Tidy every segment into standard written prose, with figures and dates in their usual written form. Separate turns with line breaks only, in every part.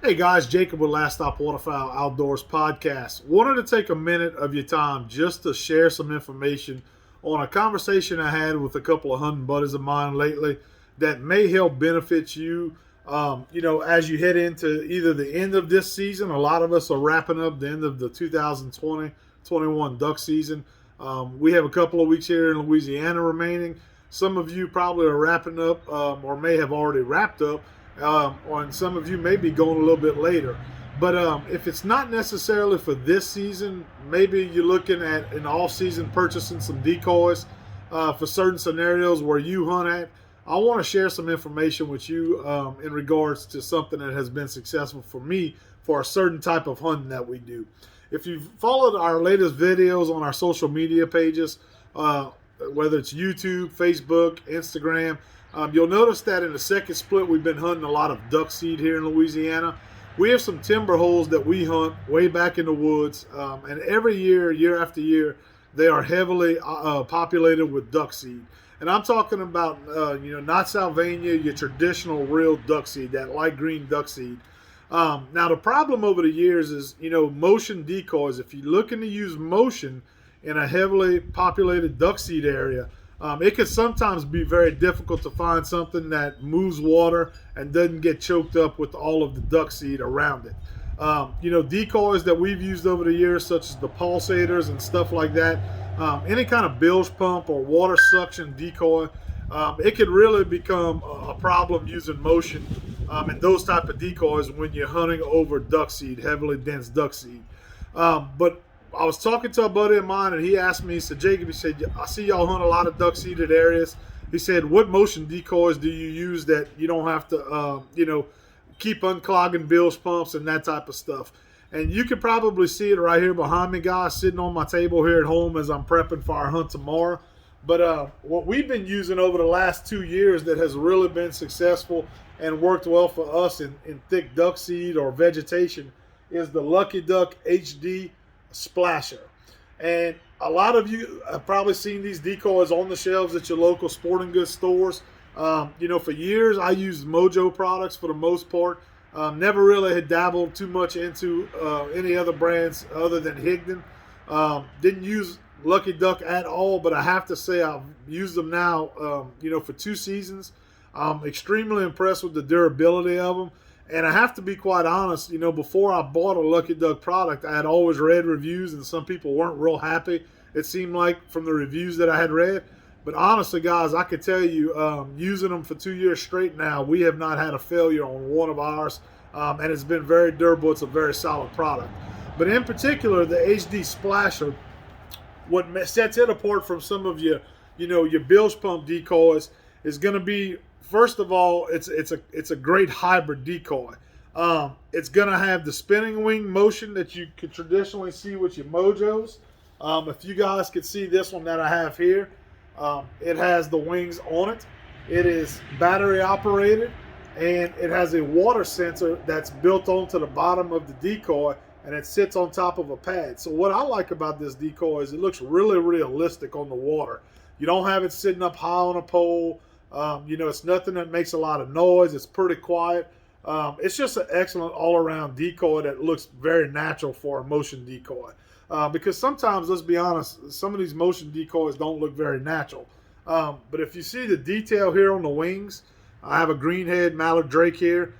Hey guys, Jacob with Last Stop Waterfowl Outdoors Podcast. Wanted to take a minute of your time just to share some information on a conversation I had with a couple of hunting buddies of mine lately that may help benefit you. As you head into either the end of this season, a lot of us are wrapping up the end of the 2020-21 duck season. We have a couple of weeks here in Louisiana remaining. Some of you probably are wrapping up or may have already wrapped up. And some of you may be going a little bit later. But if it's not necessarily for this season, maybe you're looking at an off-season purchasing some decoys for certain scenarios where you hunt at. I want to share some information with you in regards to something that has been successful for me for a certain type of hunting that we do. If you've followed our latest videos on our social media pages, whether it's YouTube, Facebook, Instagram, you'll notice that in the second split, we've been hunting a lot of duck seed here in Louisiana. We have some timber holes that we hunt way back in the woods, and every year, year after year, they are heavily populated with duck seed. And I'm talking about, not Sylvania, your traditional real duck seed, that light green duck seed. Now, the problem over the years is, motion decoys. If you're looking to use motion in a heavily populated duck seed area, it can sometimes be very difficult to find something that moves water and doesn't get choked up with all of the duck seed around it. Decoys that we've used over the years, such as the pulsators and stuff like that, any kind of bilge pump or water suction decoy, it could really become a problem using motion and those type of decoys when you're hunting over duck seed, heavily dense duck seed. But I was talking to a buddy of mine, and he asked me, he said, Jacob, he said, I see y'all hunt a lot of duck seeded areas. He said, what motion decoys do you use that you don't have to, keep unclogging bilge pumps and that type of stuff? And you can probably see it right here behind me, guys, sitting on my table here at home as I'm prepping for our hunt tomorrow. But what we've been using over the last 2 years that has really been successful and worked well for us in thick duck seed or vegetation is the Lucky Duck HD Splasher. And a lot of you have probably seen these decoys on the shelves at your local sporting goods stores. For years I used Mojo products for the most part. Never really had dabbled too much into any other brands other than Higdon. Didn't use Lucky Duck at all, but I have to say I've used them now, for 2 seasons. I'm extremely impressed with the durability of them. And I have to be quite honest, before I bought a Lucky Duck product, I had always read reviews and some people weren't real happy, it seemed like, from the reviews that I had read. But honestly, guys, I can tell you, using them for 2 years straight now, we have not had a failure on one of ours. And it's been very durable. It's a very solid product. But in particular, the HD Splasher, what sets it apart from some of your bilge pump decoys is going to be, first of all, it's a great hybrid decoy. It's going to have the spinning wing motion that you could traditionally see with your Mojos. If you guys could see this one that I have here, it has the wings on it. It is battery operated, and it has a water sensor that's built onto the bottom of the decoy, and it sits on top of a pad. So what I like about this decoy is it looks really realistic on the water. You don't have it sitting up high on a pole. It's nothing that makes a lot of noise. It's pretty quiet. It's just an excellent all-around decoy that looks very natural for a motion decoy. Because sometimes, let's be honest, some of these motion decoys don't look very natural. But if you see the detail here on the wings, I have a greenhead mallard drake here.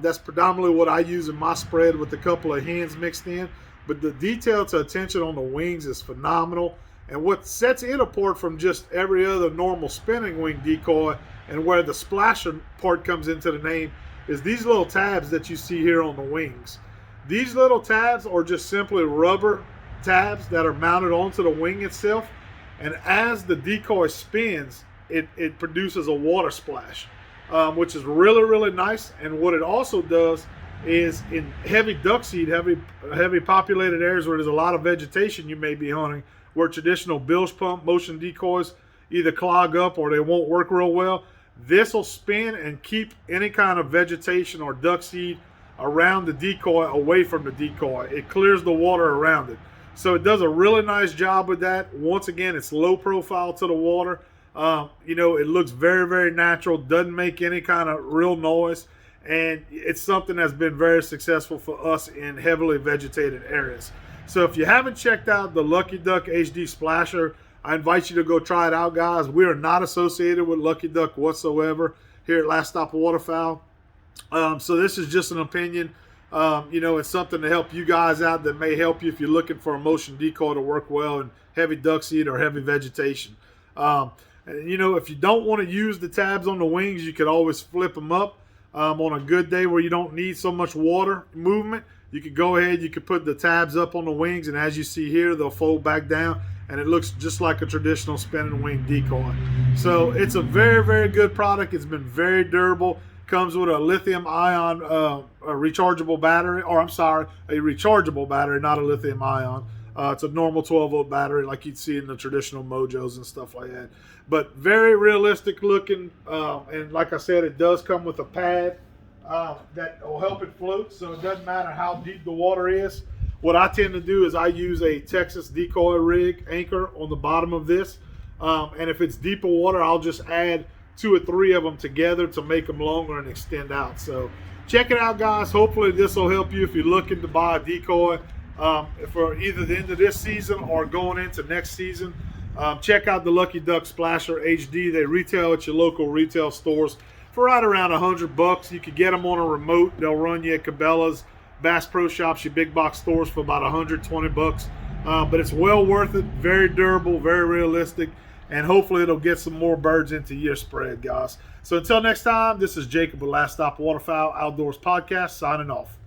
That's predominantly what I use in my spread with a couple of hens mixed in. But the detail to attention on the wings is phenomenal. And what sets it apart from just every other normal spinning wing decoy, and where the splasher part comes into the name, is these little tabs that you see here on the wings. These little tabs are just simply rubber tabs that are mounted onto the wing itself. And as the decoy spins, it produces a water splash, which is really nice. And what it also does is in heavy duck seed, heavy populated areas where there's a lot of vegetation you may be hunting, where traditional bilge pump motion decoys either clog up or they won't work real well, this will spin and keep any kind of vegetation or duck seed around the decoy away from the decoy. It clears the water around it. So it does a really nice job with that. Once again, it's low profile to the water. It looks very natural, doesn't make any kind of real noise. and it's something that's been very successful for us in heavily vegetated areas. So if you haven't checked out the Lucky Duck HD Splasher, I invite you to go try it out, guys. We are not associated with Lucky Duck whatsoever here at Last Stop Waterfowl. So this is just an opinion. It's something to help you guys out that may help you if you're looking for a motion decoy to work well in heavy duck seed or heavy vegetation. If you don't want to use the tabs on the wings, you could always flip them up. On a good day where you don't need so much water movement, you could go ahead, you could put the tabs up on the wings, and as you see here, they'll fold back down, and it looks just like a traditional spinning wing decoy. So it's a very, very good product. It's been very durable. Comes with a lithium ion a rechargeable battery, a rechargeable battery, not a lithium ion. It's a normal 12-volt battery like you'd see in the traditional Mojos and stuff like that. But very realistic looking, and like I said, it does come with a pad that will help it float, so it doesn't matter how deep the water is. What I tend to do is I use a Texas decoy rig anchor on the bottom of this, and if it's deeper water, I'll just add 2 or 3 of them together to make them longer and extend out. So check it out, guys. Hopefully this will help you if you're looking to buy a decoy for either the end of this season or going into next season. Check out the Lucky Duck Splasher HD. They retail at your local retail stores for right around $100. You can get them on a remote. They'll run you at Cabela's, Bass Pro Shops, your big box stores for about $120. But it's well worth it. Very durable, very realistic, and hopefully it'll get some more birds into your spread, guys. So until next time, this is Jacob with Last Stop Waterfowl Outdoors Podcast signing off.